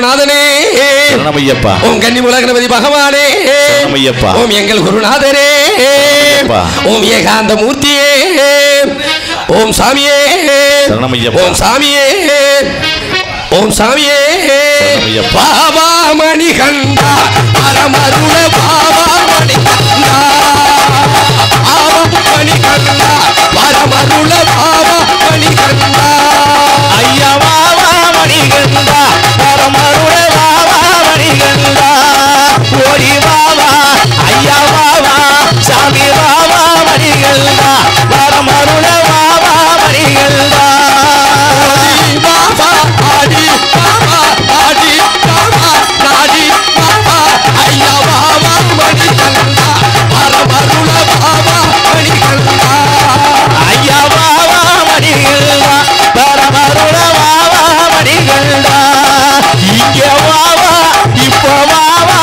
குருநாதனே சரணமையப்பா. ஓம் கன்னிமுலகணபதி பகவானே சரணமையப்பா. ஓம் எங்கள் குருநாதரே ஓம் ஏகாந்த மூர்த்தியே ஓம் சாமியே சரணமையப்பா. ஓம் சாமியே ஓம் சாமியே பாபா மணிகண்டா பரமருள பாபா மணிகண்டா பாபா மணிகண்டா பரமருள பாபா மணிகண்டா ஐயா பாபா மணிகண்டா பரமருள பாபா மணிகண்டா ஓடி பாபா ஐயா பாபா சாமி பாபா மணிகண்டா பரமருள பாபா மணிகண்டா பாபா ஆடி பாபா ஆடி பாபா நாடி பாபா ஐயா பாபா மணிகண்டா பரமருள பாபா மணிகண்டா ஐயா பாபா மணிகண்டா பரமருள பாபா மணிகண்டா இங்க பாபா இப்போ பாபா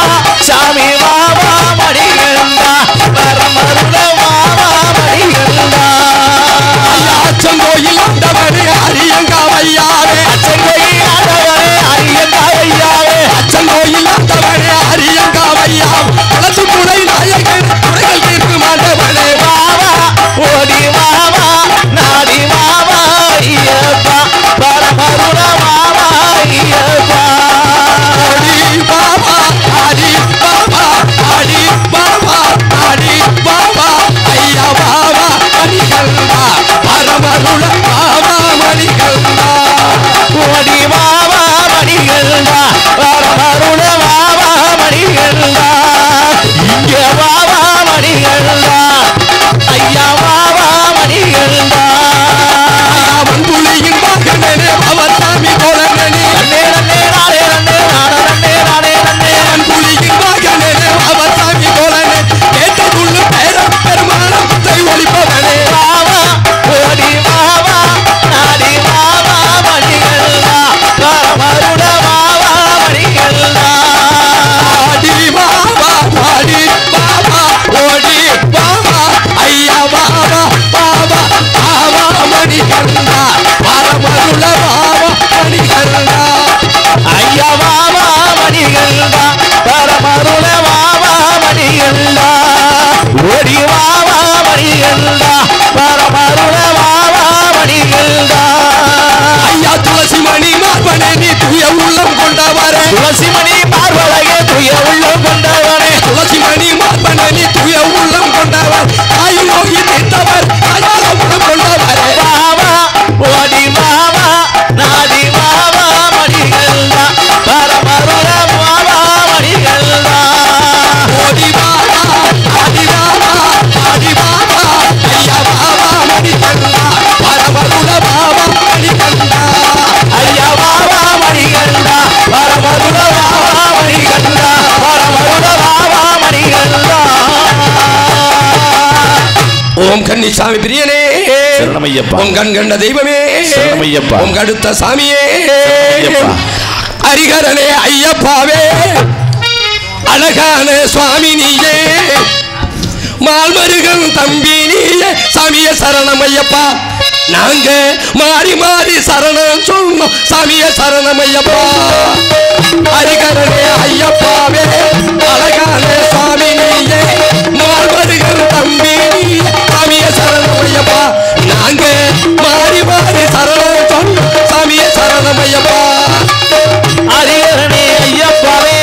சாமி பாபா மணிகண்டா பரமருள பாபா மணிகண்டா அச்சங்கோயில் ஆண்டவரே அரியங்காவையாவே அச்சங்கோயில் ஆண்டவரே அரியங்காவையாவே அச்சங்கோயில் ஆண்டவரே அரியங்காவையாம் வளர்த்து துணை நாயகன் துறைகள் தீர்க்கும் ஆண்டவனே பாபா ஓடி பாபா நாடி பாபா ஐயப்பா பரமருள பாபா ஐயப்பா ஆடி பாபா ஆடி பாபா ஆடி பாபா ஆடி பாபா ஐயா பாபா மணிகண்டா பரமருள பாபா மணிகண்டா ஓடி பாபா மணிகண்டா பரமருள பாபா மணிகண்டா இங்க பாபா மணிகண்டா ஐயா பாபா மணிகண்டா மண்புலியின் மகனே அவர் சாமி தோழனே நன்னே நன்னே நானே நன்னே நானே நன்னே நானே நன்னே மண்புலியின் மகனே அவர் சாமி தோழனே கேட்டதுள்ள பெருமானத்தை ஒளிப்பவனே பாபா ஓடி பாபா நாடி பாபா மணிகண்டா பரமருள பாபா மணிகண்டா ஆடி பாபா ஆடி பாபா ஓடி பாபா ஐயா பாபா பாபா பாபா மணிகண்டா பரமருள பாபா மணிகண்டா ஐயா பாபா மணிகண்டா பரமருள பாபா மணிகண்டா ஓடி பாபா மணிகண்டா பரமருள பாபா மணிகண்டா ஐயா துளசி மணி மார்பனே நீ தூய உள்ளம் கொண்டவரே துளசி மணி பார்வலையே துய உள்ளம் கொண்டவனே துளசி மணி மார்பனே நீ தூய உள்ளம் கொண்டவர் தாய் நோக்கி நின்றவர் தாயார உள்ளம் கொண்டவரே பாபா ஓடி பாபா நாடி பாபா மணிகண்டா பரமருள பாபா மணிகண்டா ஓடி பாபா ஆடி பாபா ஆடி பாபா ஐயா பாபா மணிகண்டா பரமருள பாபா மணிகண்டா ஐயா பாபா மணிகண்டா பரமருள பாபா மணிகண்டா பரமருள பாபா மணிகண்டா ஓம் கன்னிசாமி பிரியனே சரணமையப்பா. ஓம் கண் கண்ட தெய்வமே சரணமையப்பா. ஓம் கடுத்த சாமியே சரணமையப்பா. ஹரிகரனே ஐயப்பாவே அழகான சுவாமி நீயே மால்மருகன் தம்பி நீயே சாமிய சரணம் ஐயப்பா நாங்க மாறி மாறி சரணம் சொன்னோம் சாமிய சரணம் ஐயப்பா ஹரிகரனே ஐயப்பாவே அழகான சுவாமி நீயே மால்மருகன் தம்பி நீயே சாமிய சரணம் ஐயப்பா நாங்க மாறி மாறி சரணம் சொன்னோம் சாமிய சரணம் ஐயப்பா ஹரிஹரனே ஐயப்பாவே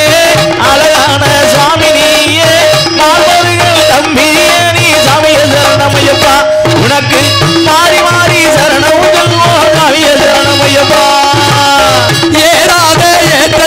அழகான சுவாமி நீயே மார்பர்கள் தம்பியே நீ சாமிய சரணமையப்பா உனக்கு மாறி மாறி சரணம் சொல்லுவோம் சாமிய சரணமையப்பா ஏறாத ஏற்ற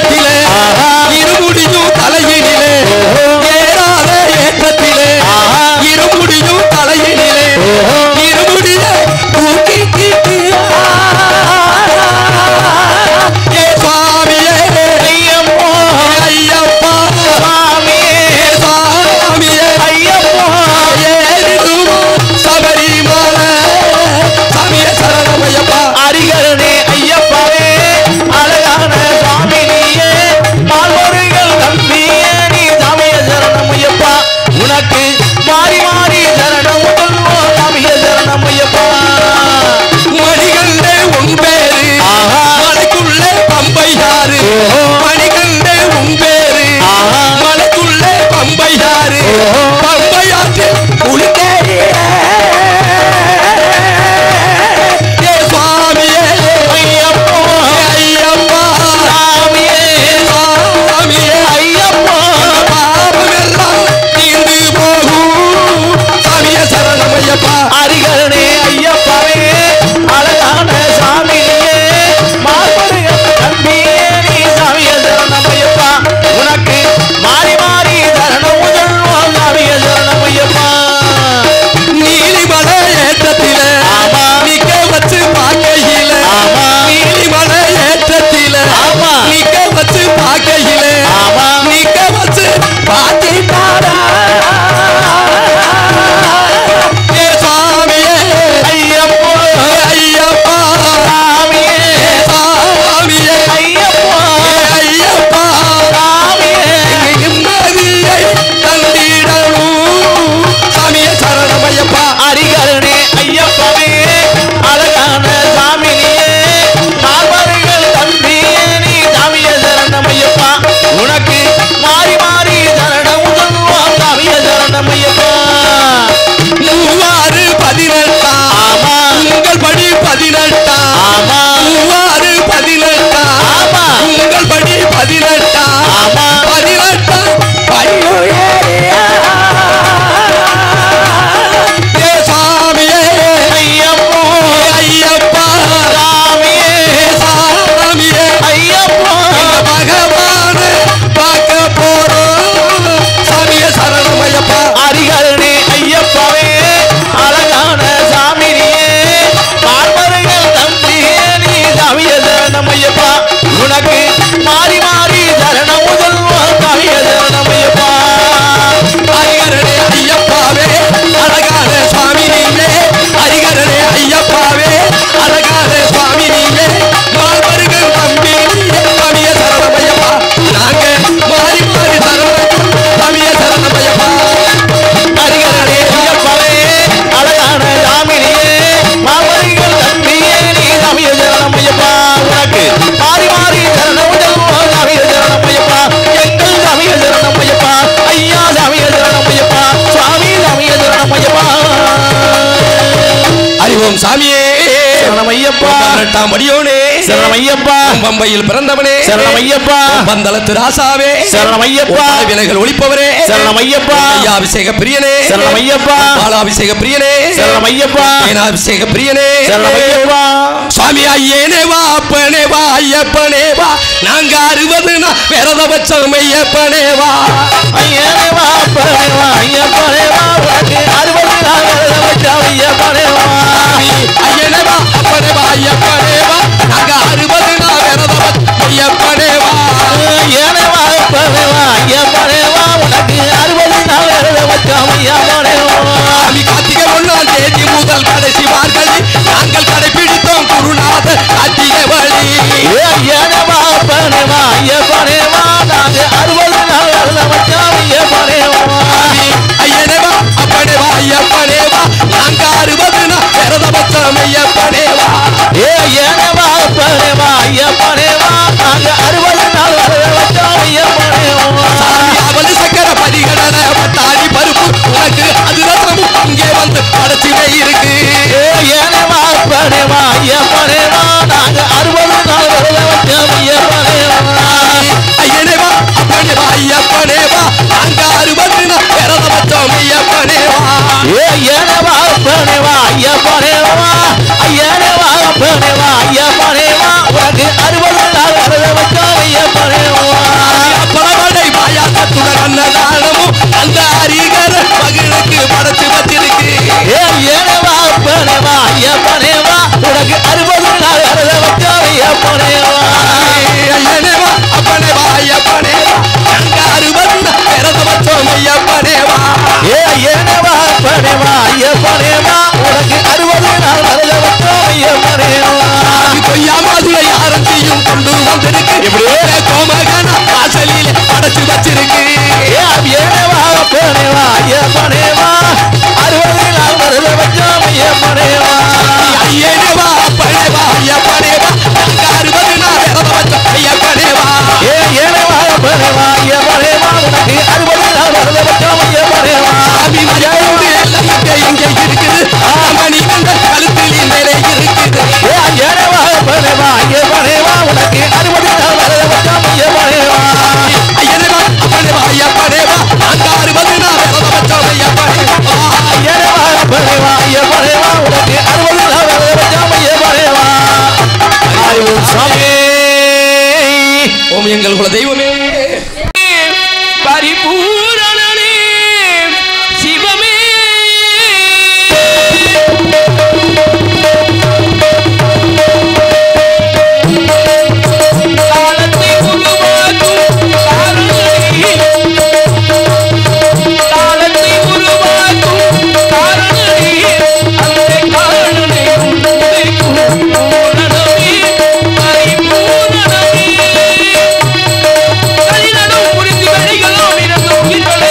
சாமியே சரணம் ஐயப்பா 18ஆம் படியோனே சரணம் ஐயப்பா பம்பையில் பிறந்தவனே சரணம் ஐயப்பா பந்தளத்து ராசாவே சரணம் ஐயப்பா வினைகள் ஒழிப்பவரே சரணம் ஐயப்பா அபிஷேக பிரியனே சரணம் ஐயப்பா பாலாபிஷேக பிரியனே சரணம் ஐயப்பா அபிஷேக பிரியனே சரணம் ஐயப்பா சுவாமி ஐயனே வா அப்பனே வா ஐயப்பனே வா நாங்க 60 நாள் விரத வச்சோம் ஐயப்பனே வா ஐயனே வா அப்பனே வா ஐயப்பனே வா உனக்கு 60 நாள் விரத வச்சோம் ஐயப்பனே வா ஐயனே வா அப்பனே வா ஐயப்பனே வா நாங்க 60 நாள் விரத வச்சோம் ஐயப்பனே வா ஐயனே வா அப்பனே வா ஐயப்பனே வா உனக்கு 60 நாள் விரத வச்சோம் ஐயப்பனே வா கார்த்திகை 1ஆம் தேதி முதல் கடைசி மார்கழி நாங்கள் கடைபிடித்தோம் குருநாதர் கார்த்திகை வழி ஐயனே வா அப்பனே வா ஐயப்பனே வா நாங்க 60 நாள் விரத வச்சோம் ஐயப்பனே வா ஐயனே வா அப்பனே வா ஐயப்பனே வா நாங்க 60 நாள் விரத வச்சோம் ஐயப்பனே வா ஐயனே வா அப்பனே வா ஐயப்பனே வா நாங்க 60 நாள் விரத வச்சோம் ஐயப்பனே வா அவளு சக்கர பரிகடன பட்டாணி பருப்பு உனக்கு அதிரசமும் இங்கே வந்து படைச்சுவே இருக்கு ஐயனே வா அப்பனே வா ஐயப்பனே வா நாங்க 60 நாள் விரத வச்சோம் ஐயப்பனே வா ஐயனே வா அப்பனே வா ஐயப்பனே வா நாங்க 60 நாள் விரத வச்சோம் ஐயப்பனே வா ஐயனே வா அப்பனே வா ஐயப்பனே வா ஐயனே வா அப்பனே வா ஐயப்பனே வா உனக்கு 60 நாள் விரத வச்சோம் ஐயப்பனே வா பலவடை பாயாசத்துடன் அன்னதானமும் அந்த அரிகர மகளுக்கு படைச்சு வச்சிருக்கு ஐயனே வா அப்பனே வா ஐயப்பனே வா உனக்கு 60 நாள் விரத வச்சோம் ஐயப்பனே வா ஐயனே வா அப்பனே வா ஐயப்பனே வா நாங்க 60 நாள் விரத வச்சோம் ஐயப்பனே வா ஐயனே வா அப்பனே வா ஐயப்பனே வா உனக்கு 60 நாள் விரத வச்சோம் ஐயப்பனே வா கொய்யாமாதுளை ஆரத்தியும் கொண்டு வந்திருக்கு கோமகன வாசலில் படைச்சு வச்சிருக்கு ஐயனே வா அப்பனே வா ஐயப்பனே வா 60 நாள் விரத வச்சோம் ஐயப்பனே வா ஐயனே வா அப்பனே வா ஐயப்பனே வா நாங்க 60 நாள் விரத வச்சோம் ஐயப்பனே வா ஐயனே வா அப்பனே வா ஐயப்பனே வா உனக்கு 60 நாள் விரத வச்சோம் ஐயப்பனே வா சாமி மரியாதை எல்லாம் இங்கே இருக்குது மணி கண்ட கழுத்தில் மேலே இருக்குது ஐயனே வா அப்பனே வா ஐயப்பனே வா உனக்கு 60 நாள் விரத வச்சோம் ஐயப்பனே வா ஐயனே வா அப்பனே வா ஐயப்பனே வா நாங்க 60 நாள் விரத வச்சோம் ஐயப்பனே வா ஐயனே வா அப்பனே வா ஐயப்பனே வா உனக்கு 60 நாள் விரத வச்சோம் ஐயப்பனே வா சாமி ஓம் எங்கள் குல தெய்வமே பரிபூரணனே சிவமே காலத்தை உருவாக்கும் காரணனே காலத்தை உருவாக்கும் காரணனே அந்த காரணனை உதைக்கும் பூரணமே பரிபூரணமே கலிநடம் புரிந்து வெளிகளும் இறந்த உயிர்களை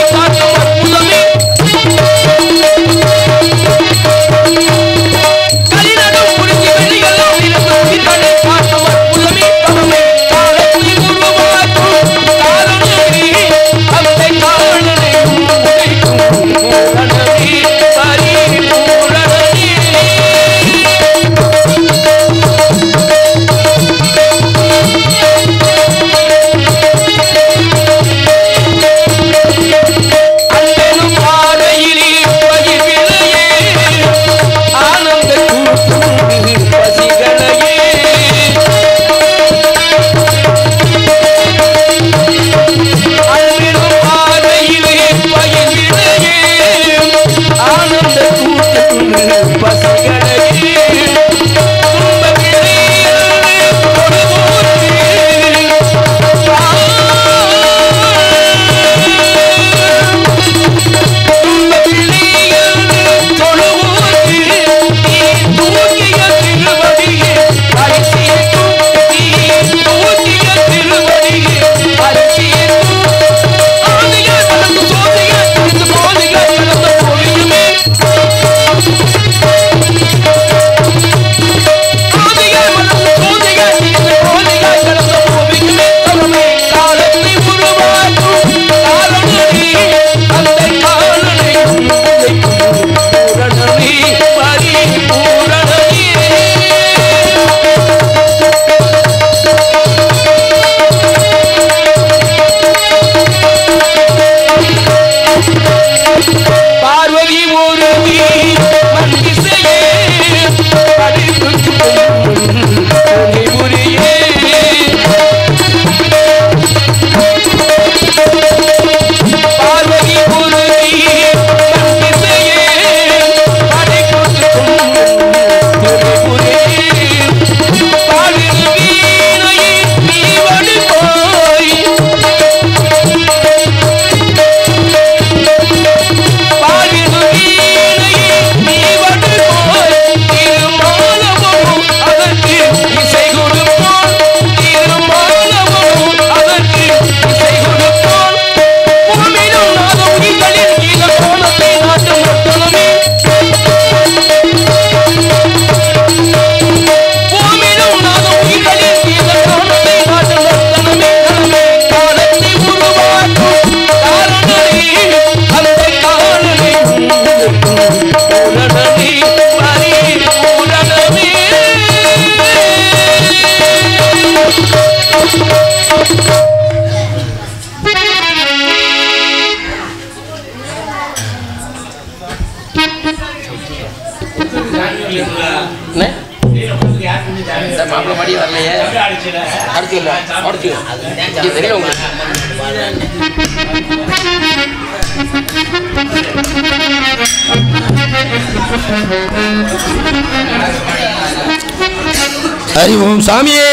ஹரி ஓம் சாமியே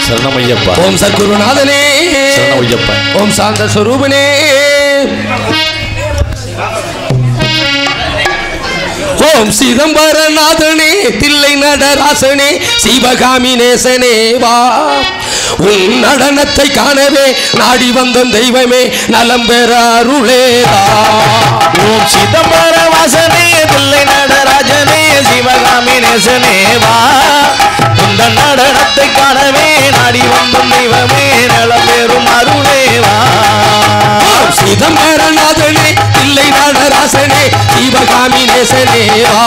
சரணமையப்பா. ஓம் சத்குருநாதனே சரணமையப்பா. ஓம் சாந்த ஸ்வரூபனே ஓம் சிதம்பரநாதனே தில்லை நடராசனே சிவகாமி நேசனே வா உன் நடனத்தை காணவே நாடி வந்த தெய்வமே நலம் பெற அருளேவா. ஓம் சிதம்பர வாசனே தில்லை நடராஜனே சிவகாமி நேசனே வா உந்த நடனத்தை காணவே நாடி வந்த தெய்வமே நலம் பெறும் அருளேவா. சிதம்பரநாதனே தில்லை நடராசனே சிவகாமி நேசனே வா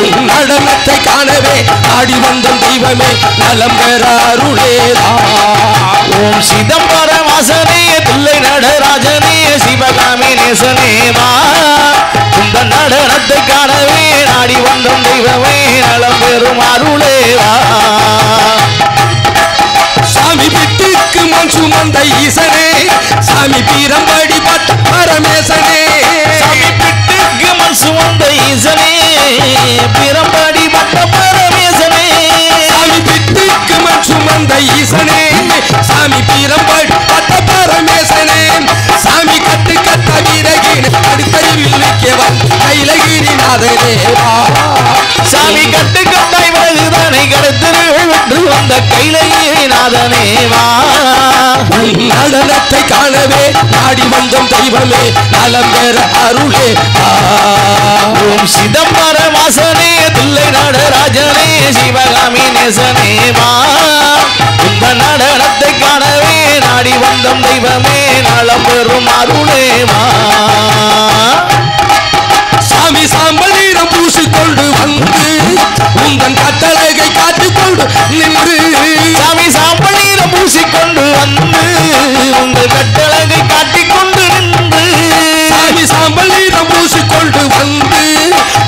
உன் நடனத்தை காணவே நாடி வந்த தெய்வமே நலம் பெற அருளேவா. ஓம் சிதம்பர வாசனே தில்லை நடராஜனே சிவகாமி நேசனே வா உந்த நடனத்தை காணவே நாடி வந்த தெய்வமே நலம் பெறும் அருளேவா. சாமி பிட்டுக்கு மண் சுமந்த ஈசனே சாமி பீரம்படி பட்ட பரமேசனே சாமி பிட்டுக்கு மண் சுமந்த ஈசனே பிரம்படி பட்ட பரமேசனே சாமி பிட்டுக்கு மண் சுமந்த ஈசனே சாமி பீரம்படி பட்ட பரமேசனே சாமி கட்டு கட்ட வீரகின் அடுத்தறிவில் நிற்கவன் கைலகிரிநாதனே வா. சாமி கட்டு கட்டாய் விலகுதானை கடத்திரு வென்று வந்த கைலைநாதனே வா உன் நடனத்தை காணவே நாடி வந்தோம் தெய்வமே நலம் பெற அருளே வா. ஓம் சிதம்பர வாசனே தில்லை நடராஜனே சிவகாமி நேசனே வா உந்த நடனத்தை காணவே நாடி வந்த தெய்வமே நலம் பெறும் அருளே வா. சாமி சாம்பல் நீரம் பூசிக்கொண்டு வந்து உந்தன் கட்டளையை காத்துக்கொண்டு நின்று சாமி சாம்பல் நீரம் பூசிக்கொண்டு வந்து உங்கள் கட்டழகை காட்டிக்கொண்டு நின்று சாமி சாம்பல் நீரம் பூசிக்கொண்டு வந்து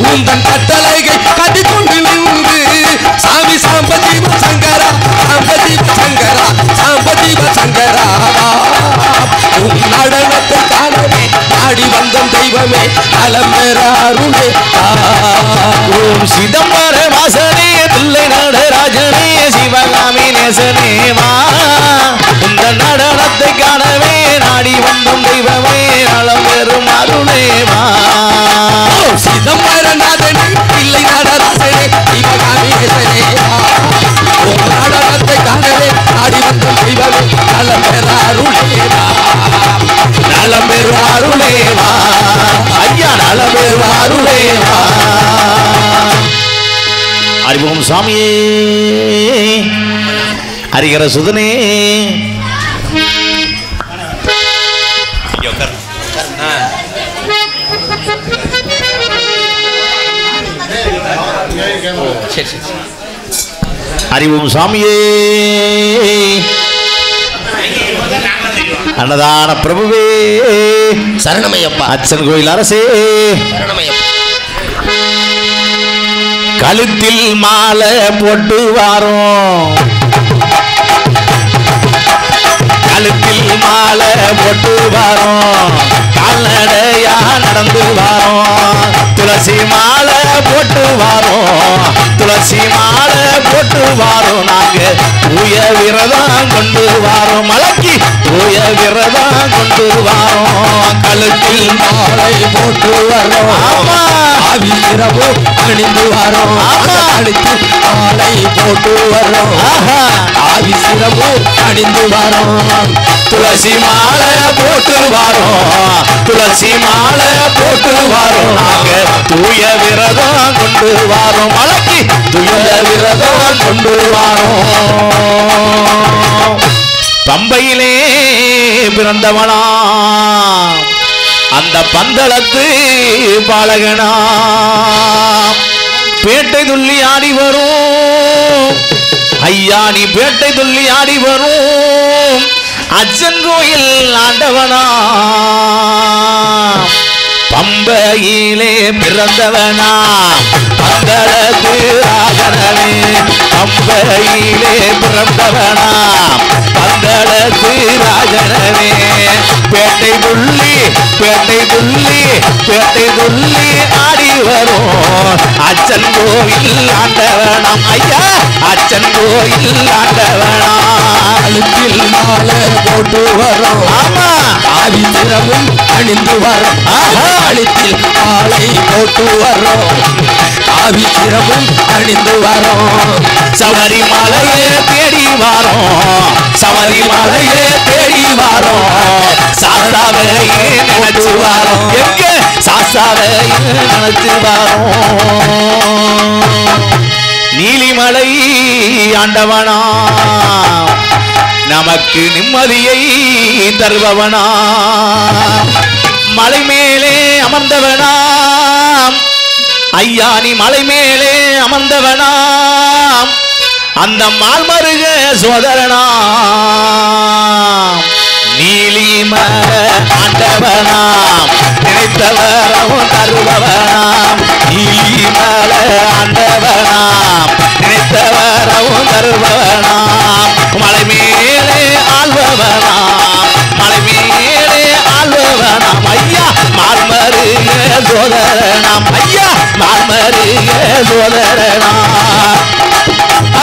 உந்தன் கட்டளையை காத்துக்கொண்டு நின்று சாமி சாம்பதீப சங்கரா சாம்பதீப சங்கரா சாம்பதீப சங்கரா உன் நடனத்தை காணவே நாடி வந்தோம் தெய்வமே நலம் பெற அருளே வா. ஓம் சிதம்பர வாசனே தில்லை நடராஜனே சிவகாமி நேசனே வா இந்த நடனத்தை காணவே நாடி வந்தோம் தெய்வமே நலம் பெறும் அருளே வா. சிதம்பரநாதனே இல்லை நடராசனே சிவகாமி நேசனே வா உன் நடனத்தை காணவே நாடி வந்தோம் தெய்வமே நலம் பெற அருளே வா. நலம் பெறும் அருளே வா ஐயா நலம் பெறும் அருளே வா. அறிவோம் சாமியே ஹரிகர சுதனே அறிவோம் சாமியே அன்னதான பிரபுவே சரணமையப்பா அச்சன் கோயில் அரசே சரணமையப்பா. கழுத்தில் மாலை போட்டு வாரோம் கழுத்தில் மாலை போட்டு வாரோம் கால்நடையா நடந்து வாரோம் துளசி மாலை போட்டு வாரோம் துளசி மாலை போட்டு வாரோம் நாங்க தூய விரதம் கொண்டு வாரோம் மலைக்கு தூய விரதம் கொண்டு வாரோம் கழுத்தில் மாலை போட்டு வரோம் ஆமா ஆவிரவோ அணிந்து வரோம் அழித்து மாலை போட்டு வரோம் ஆவிரவோ அணிந்து வரோம் துளசி மாலை போட்டு வாரோம் துளசி மாலை போட்டு வாரோம் நாங்க தூய விரதம் கொண்டு வாரோம் மலைக்கு தூய விரதம் கொண்டு வாரோம். பம்பையிலே பிறந்தவனா அந்த பந்தளத்து பாலகனா பேட்டை துள்ளி ஆடி வரும் ஐயா நீ பேட்டை துள்ளி ஆடி வரும் அச்சன் கோயில் ஆண்டவனா பம்பையிலே பிறந்தவனா பந்தளத்து ராஜனவே பம்பையிலே பிறந்தவனா பந்தளத்து ராஜனவே பேட்டை துள்ளி ஆடி வரும் அச்சன் கோயில் ஆண்டவனாம் ஐயா அச்சன் கோயில் ஆண்டவனாம் கழுத்தில் மாலை போட்டு வரோம் ஆமா ஆவி திறமும் அணிந்து வரோம் கழுத்தில் மாலை போட்டு வரோம் ஆவி திறமும் அணிந்து வரோம் சபரிமலையே தேடி வாரோம் சபரிமலையே தேடி வாரோம் சாஸ்தாவையே நினைச்சு வாரோம் எங்க சாஸ்தாவையே நினைச்சு வாரோம் நீலிமலை ஆண்டவனா நமக்கு நிம்மதியை தருபவனா மலை மேலே அமர்ந்தவனாம் ஐயா நீ மலை மேலே அமர்ந்தவனாம் அந்த மால்மருக சோதரனாம் நீலிமல ஆண்டவனாம் நினைத்தவரவும் தருபவனாம் நீலிமல ஆண்டவனாம் நினைத்தவரவும் தருபவனாம் மலை மேலே ஆள்பவனாம் மலை மேலே ஆள்பவனாம் ஐயா மால்மருக சோதரனாம் ஐயா மால்மருக சோதரனாம்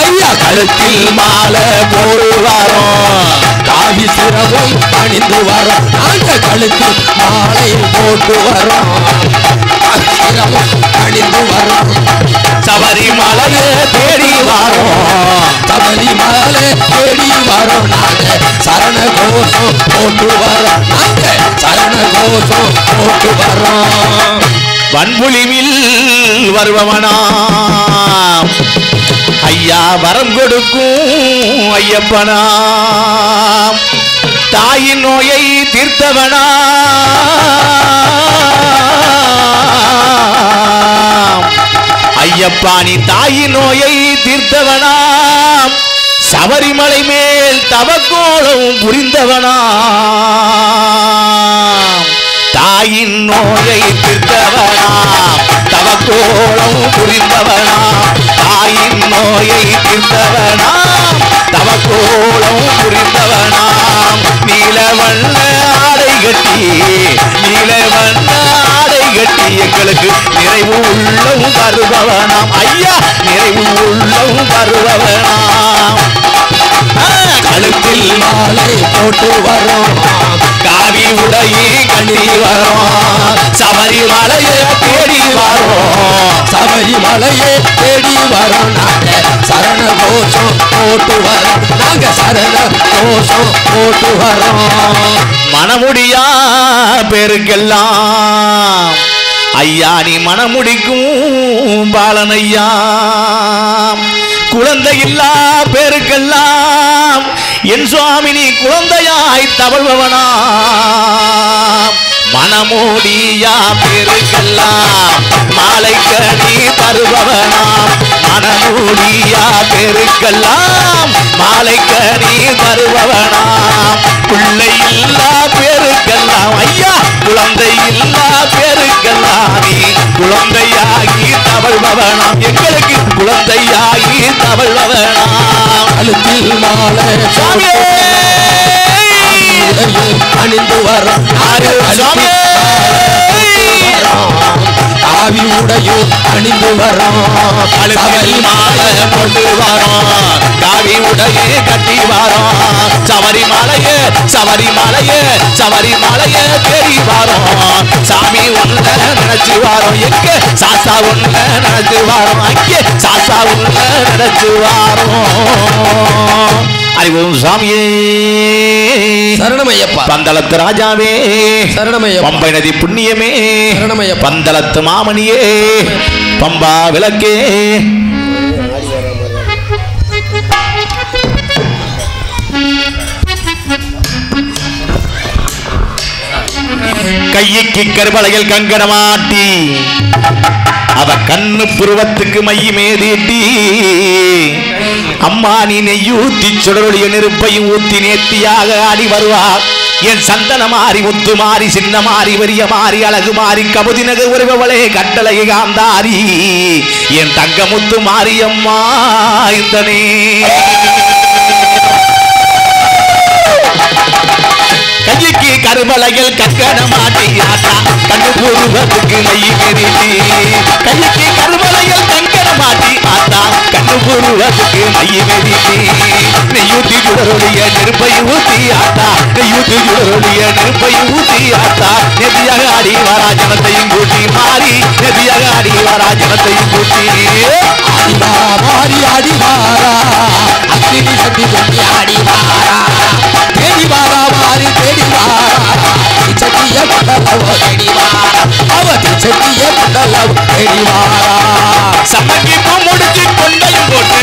ஐயா கழுத்தில் மாலை போடு வரோம் காவி சிரமும் அணிந்து வரோம் நாங்க கழுத்தில் மாலை போட்டு வரோம் சிரமும் அணிந்து வரோம் சபரிமலையை தேடி வாரோம் சபரிமலை தேடி வரோம் நாங்க சரண கோஷம் போட்டு வரோம் நாங்க சரண கோஷம் போட்டு வரோம் வன்புலிவில் வருபவனாம் ஐயா வரம் கொடுக்கும் ஐயப்பனாம் தாயின் நோயை தீர்த்தவனாம் ஐயப்பா நீ தாயின் நோயை தீர்த்தவனாம் சபரிமலை மேல் தவக்கோலம் புரிந்தவனாம் தாயின் நோயை தீர்த்தவனாம் தவக்கோலம் புரிந்தவனாம் தாயின் நோயை தீர்த்தவனாம் தவக்கோலம் புரிந்தவனாம் நீலவண்ண ஆடை கட்டி நீலவண்ண ஆடை கட்டி எங்களுக்கு நிறைவு உள்ளம் தருபவனாம் ஐயா நிறைவு உள்ளம் தருபவனாம் கழுத்தில் மாலை போட்டு வரோம் காவி உடையை கட்டி வரோம் சபரிமலையை தேடி வரோம் சபரிமலையே தேடி வரோம் நாங்க சரண கோஷம் போட்டு வரோம் நாங்க சரண கோஷம் போட்டு வரோம் மனமுடியா பேருக்கெல்லாம் ஐயா நீ மனமுடிக்கும் பாலனையா குழந்தை இல்லா பேருக்கெல்லாம் என் சுவாமி நீ குழந்தையாய் தவழ்பவனா மனமோடியா பேருக்கெல்லாம் மாலைக்கணி தருபவனாம் மனமோடியா பேருக்கெல்லாம் மாலைக்கணி தருபவனாம் பிள்ளை இல்லா பேருக்கெல்லாம் ஐயா குழந்தை இல்லா பேருக்கெல்லாம் நீ குழந்தையாகி தவழ்பவனாம் எங்களுக்கு குழந்தையாகி தவழ்பவனாம் கழுத்தில் மாலை அணிந்து வரோம் காவி உடையும் அணிந்து வரோம் சபரிமலை கொண்டு வரோம் காவி உடையே கட்டி வரோம் சபரிமலையே சபரிமலையே சபரிமலையே தேடி வரோம் சாமி உன்ன நினைச்சு வரோம் எங்க சாஸ்தா உன்ன நினைச்சு வரோம் அங்கே சாஸ்தா உன்ன நினைச்சு வரோம் அறிவோம் சாமியே சரணமையப்பா பந்தளத்து ராஜாவே சரணமையப்பா பம்பை நதி புண்ணியமே சரணமையப்பா பந்தளத்து மாமணியே பம்பா விளக்கே கையிக்கு கருவளையில் கங்கணமாட்டி அவ கண்ணு புருவத்துக்கு மையுமே தீட்டி அம்மா நீ நெய்யூத்தி சுடருடைய நெருப்பையும் ஊத்தி நேர்த்தியாக ஆடி வருவார் என் சந்தன மாறி முத்து மாறி சின்ன மாறி பெரிய மாறி அழகு மாறி கபுதி நகை உறவளே கட்டளை காந்தாரி என் தங்க முத்து மாரியம்மா இந்தனே கைக்கு கருமலையில் கற்கன மாட்டி ஆட்டா கண்ணு பூர்வத்துக்கு நெய் மெரிட்டி கைக்கு கருமலையில் கற்கன மாட்டி ஆட்டா கண்ணு பூர்வத்துக்கு நெய் மெரிட்டி நெய்யூத்தி சுடருடைய நெருப்பை ஊத்தி ஆட்டா நெய்யூத்தி சுடருடைய நெருப்பை ஊத்தி ஆட்டா நெதியாக ஆடி வரா ஜனத்தையும் கூட்டி மாறி நெதியாக ஆடி வரா ஜனத்தையும் கூட்டி மாறி ஆடி வாரா அக்கினி சக்தி கொண்டு ஆடி வாரா தேடி வாரா மாறி தேடி வாரா சட்டிய கொண்டலவோ தேடி வாரா அவதி சட்டிய கொண்டலவோ தேடி வாரா சமங்கி முடிச்சு கொண்டையும் போட்டு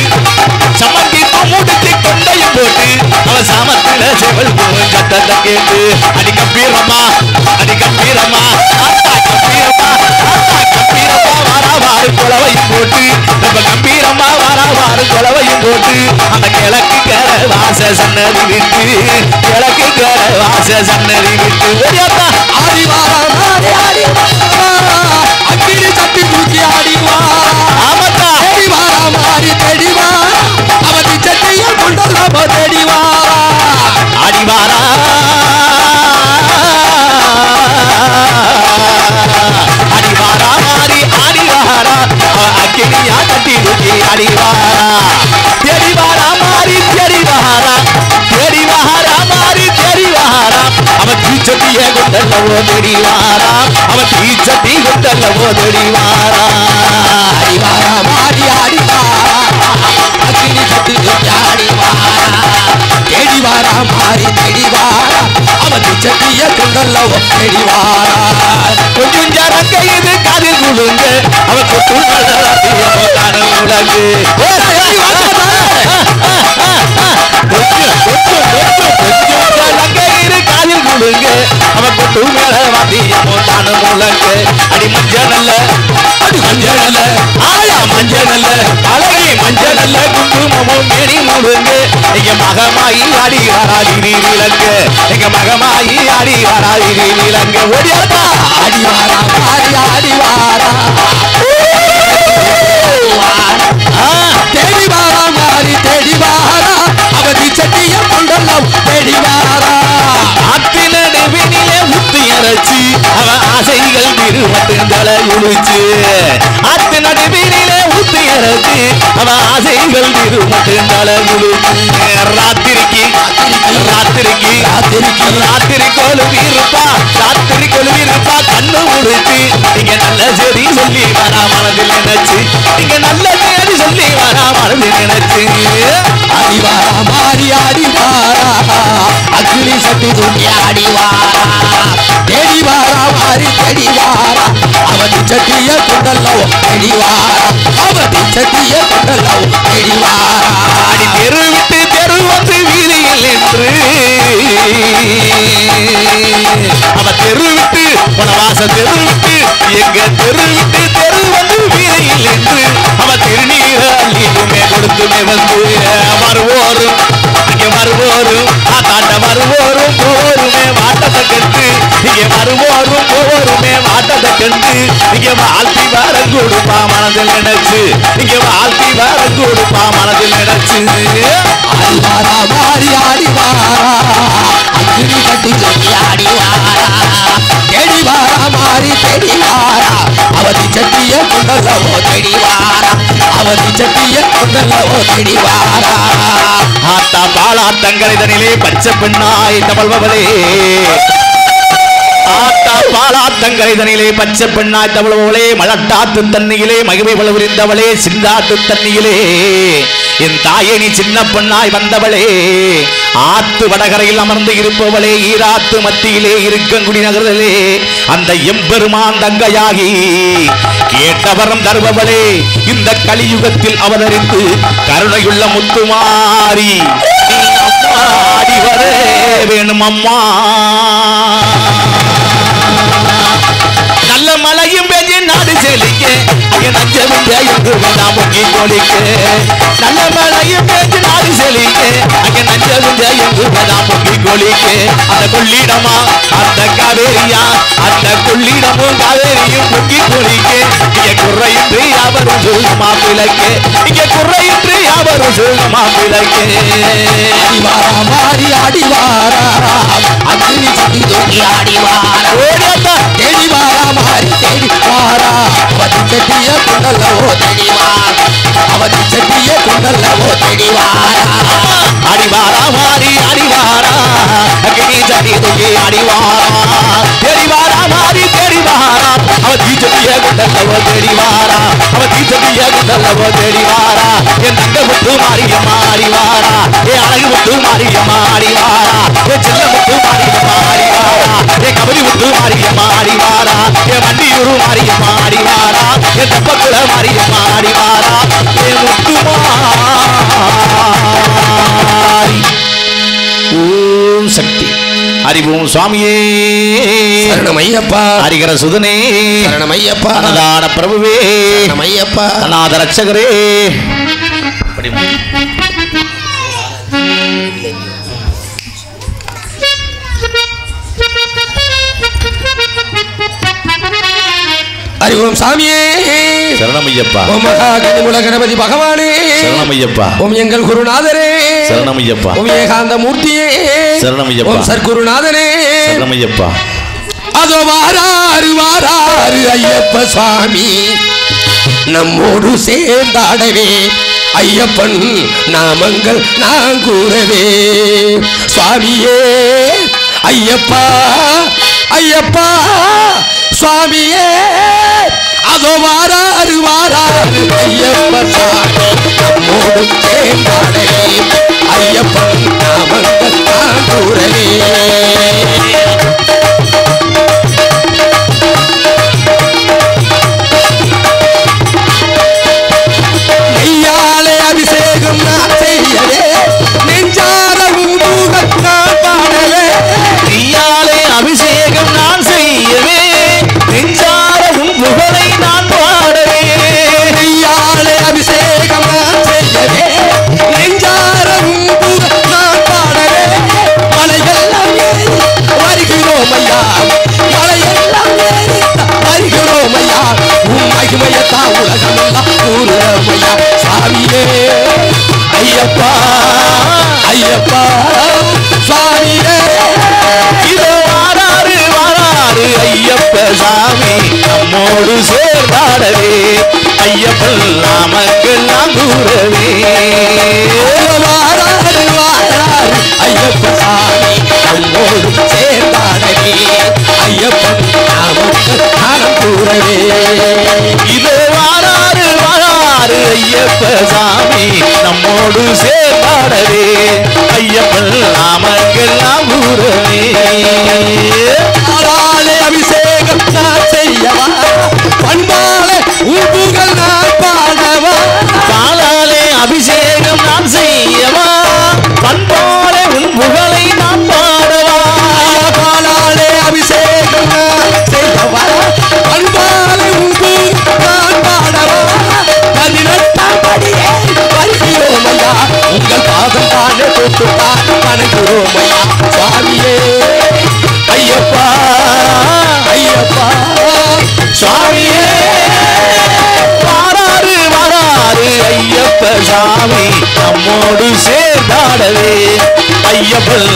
சமங்கி முடிச்சு கொண்டையும் போட்டு அவன் சாமத்தில செவல் போகும் சத்தத்தை கேட்டு அடி கம்பீரமா ஆத்தா கம்பீரமா வாரா வாரு கொலவையும் போட்டு நம்ம கம்பீரமா வாரா வாரு கொலவையும் போட்டு அந்த கிழக்கு கர வாச சன்னதி விட்டு கிழக்கு கர வாச சன்னதி விட்டு ஆடி வாரா மாறி ஆடி வாரா அக்கினி சக்தி தூக்கி ஆடி வாரா ஆமாத்தா தேடி வாரா மாறி தேடி வாரா அவதி சட்டிய கொண்டலவோ தேடி வாரா ஆடி வாரா மாறி ஆடி வாரா அக்கினியா கட்டி தூக்கி ஆடி வாரா தேடி வாரா மாறி தேடி வாரா மாறி தேடி வாரா அவன் தீச்சட்டிய கொண்டல்லவோ தேடி வாரா அவன் தீச்சட்டி கொண்டல்லவோ தேடி வாரா ஆடி வாரா மாறி ஆடி வாரா அக்கினி சக்தி தூக்கி ஆடி வாரா தேடி வாரா மாறி தேடி வாரா அவதி சட்டிய கொண்டலவோ தேடி வாரா கொஞ்சம் ஜரங்க இது காது குழுங்க அவன் கொத்து உலகு காதில் குழுங்க அவன் கொத்து மேல வாத்திய போட்டான முழங்கு அடி மஞ்சள் ஆயா மஞ்சள் அழகை மஞ்சள் குங்குமமும் மேனி முழுங்கு எங்க மகமாயி ஆடி வராதிரி விலங்கு எங்க மகமாயி ஆடி வராதிரி விலங்கு ஓடியாட்டா ஆடி வாரா மாறி ஆடி வாரா தேடி வாரா மாறி தேடி வாரா அவதி சட்டிய கொண்டலவோ தேடி வாரா ஆத்தின நெவினிலே முத்து இறச்சி அவன் ஆசைகள் திருவட்டுங்களை உழிச்சு ஆத்தின நெவினிலே முத்து இறச்சி அவன் ஆசைகள் திருவட்டுங்களை உழிச்சு ராத்திரிக்கு கொலுவிருப்பா கண்ணு முடிச்சு நீங்க நல்ல சரி சொல்லி வரா மனதில் நினைச்சு நீங்க நல்ல சரி சொல்லி வரா மனதில் நினைச்சு ஆடி வாரா மாறி ஆடி வாரா அக்கினி சக்தி தூக்கி ஆடி வாரா தேடி வாரா மாறி தேடி வாரா அவதி சட்டிய கொண்டலவோ தேடி வாரா அவதி சட்டிய கொண்டலவோ தேடி வாரா அடி தெரு விட்டு தெரு வந்து வீதியில் என்று அவ தெரு விட்டு வனவாச தெரு விட்டு எங்க தெரு விட்டு தெரு வந்து வீதியில் என்று அவ திருநீர அள்ளியுமே கொடுத்துமே வந்து வருவோரும் இங்கே வருவோரும் ஆத்தாட்ட வருவோரும் போருமே வாட்டத்தை கண்டு இங்கே வருவோரும் போருமே வாட்டத்தை கண்டு இங்கே வாழ்த்தி வரம் கொடுப்பா மனதில் நினைச்சு இங்கே வாழ்த்தி வரம் கொடுப்பா மனதில் நினைச்சு ஆடி வாரா மாறி ஆடி வாரா அக்கினி சக்தி தூக்கி ஆடி வாரா தேடி வாரா மாறி தேடி வாரா அவதி சட்டிய கொண்டலவோ தேடி வாரா அவதி சட்டிய கொண்டலவோ தேடி வாரா ஆத்தா பாலாத்தங்கரைதனிலே பச்சை பெண்ணாய் தமிழ்வளே ஆத்தா பாலாத்தங்கரைதனிலே பச்சை பெண்ணாய் தமிழ்வளே மலட்டாத்து தண்ணியிலே மகிமை பலவிருந்தவளே சிந்தாட்டு தண்ணியிலே என் தாயே நீ சின்ன பெண்ணாய் வந்தவளே ஆத்து வடகரையில் அமர்ந்து இருப்பவளே ஈராத்து மத்தியிலே இருக்கங்குடி நகரிலே அந்த எம்பெருமான் தங்கையாகி கேட்டவரம் தருபவளே இந்த கலியுகத்தில் அவதரித்து கருணையுள்ள முத்துமாரி ஆடி வர வேணும் அம்மா நல்ல மழையும் பெஞ்சு நாடு செழிக்க நஞ்சமுங்க என்று வேண்டாம் முங்கி கொளிக்க நல்ல மழையும் பெஞ்சு நாடு நாடு செழிக்க அங்க நஞ்ச குஞ்ச எங்குதான் பொங்கி கொளிக்க அந்த கொள்ளிடமா அந்த காவேரியா அந்த கொள்ளிடமும் காவேரியும் பொங்கி கொளிக்க இங்க குறையின்றி அவரும் சுகமா பிழைக்க இங்க குறையின்றி அவரும் சுகமா பிழைக்க அடிவாரா மாறி அடிவாரா அக்னி சட்டி தூக்கி அடிவாரா ஓடியாத்தா தேடிவாரா மாறி தேடிவாரா அவதி சட்டிய கொண்டல்லவோ தேடிவாரா அவதி சட்டிய கொண்டல்லவோ தேடிவாரா அடிவாரா மாறி அடிவாரா அக்னி சட்டி தூக்கி அடிவாரா தேடிவாரா மாறி தேடிவாரா அவதி சட்டிய கொண்டல்லவோ தேடிவாரா அவதி சட்டிய கொண்டல்லவோ தேடிவாரா என் தங்க முத்து மாரியம்மா அடிவாரா என் அழகு முத்து மாரியம்மா அடிவாரா என் செல்ல முத்து மாரியம்மா அடிவாரா என் கபடி முத்து மாரியம்மா அடிவாரா என் வண்டியூரு மாரியம்மா அடிவாரா என் தப்பக்குள மாரியம்மா அடிவாரா என் முத்து மாரி ஓம் சக்தி அறிவோம் சுவாமியே சரணமையப்பா ஹரிகர சுதனே சரணமையப்பா அன்னதான பிரபுவே சரணமையப்பா அநாத ரட்சகரே அறிவோம் சாமியே சரணமையப்பா ஓம் மகாகணிமுல கணபதி பகவானே சரணமையப்பா ஓம் எங்கள் குருநாதரே சரணமையப்பா ஓம் ஏகாந்த மூர்த்தியே சரணமையப்பா ஓம் சர்க்குருநாதனே சரணமையப்பா அதோ வாராரு வாராரு ஐயப்ப சுவாமி நம்மோடு சேர்ந்தாடவே ஐயப்பன் நாமங்கள் நான் கூறவே சுவாமியே ஐயப்பா ஐயப்பா சுவாமியே அதோ வாராரு வாராரு ஐயப்ப சுவாமி நம்மோடு சேர்ந்தாடவே ஐயப்பன் நாமங்கள் நான் கூறவே அபிஷேகம் நான் செய்யவே நெஞ்சாரவும் நான் பாடவே நீயாலே அபிஷேகம் நான் செய்யவே நெஞ்சாரவும் புகழை நான் பாடவே நெய்யாலே அபிஷேகம் நான் செய்யவே நெஞ்சாரவும் நான் பாடவே மலையெல்லாம் ஏறி வருகிறோம் ஐயா மலையெல்லாம் ஏறி வருகிறோம் ஐயா உன் மகிமையத்தா உலகமெல்லாம் கூறுகிறோம் ஐயா சுவாமியே ஐயப்பா ஐயப்பா சுவாமியே இதோ வாராரு வாராரு ஐயப்ப சாமி நம்மோடு சேர்ந்தாடவே ஐயப்பன் நாமங்கள் நாம் கூறவே வாராரு வாராரு ஐயப்ப சாமி நம்மோடு சேர்ந்தாடவே ஐயப்பன் நாமங்கள் நாமம் கூறவே இதோ வாராரு வாராரு ஐயப்ப சாமி நம்மோடு சேர்ந்தாடவே ஐயப்பன் நாமங்கள் நாம் கூறவே ஆளாலே அபிஷேகம் நான் செய்யவா பண்பாலே உப்புகள் நான் பாடவா பாலாலே அபிஷேகம் நான் செய்யவா பண்பாலே உன் புகழை நான் பாடவா பாலாலே அபிஷேகம் நான் செய்யவா பண்பாலே உப்பு நான் பாடவா 18ஆம் படியே வருகிறோம் ஐயா உங்கள் பாதம் தானே தொட்டுத்தான் வணங்குகிறோம் ஐயா சுவாமியே ஐயப்பா ஐயப்பா சுவாமியே வாராரு வாராரு ஐயப்ப சாமி நம்மோடு சேர்ந்தாடவே ஐயப்பன்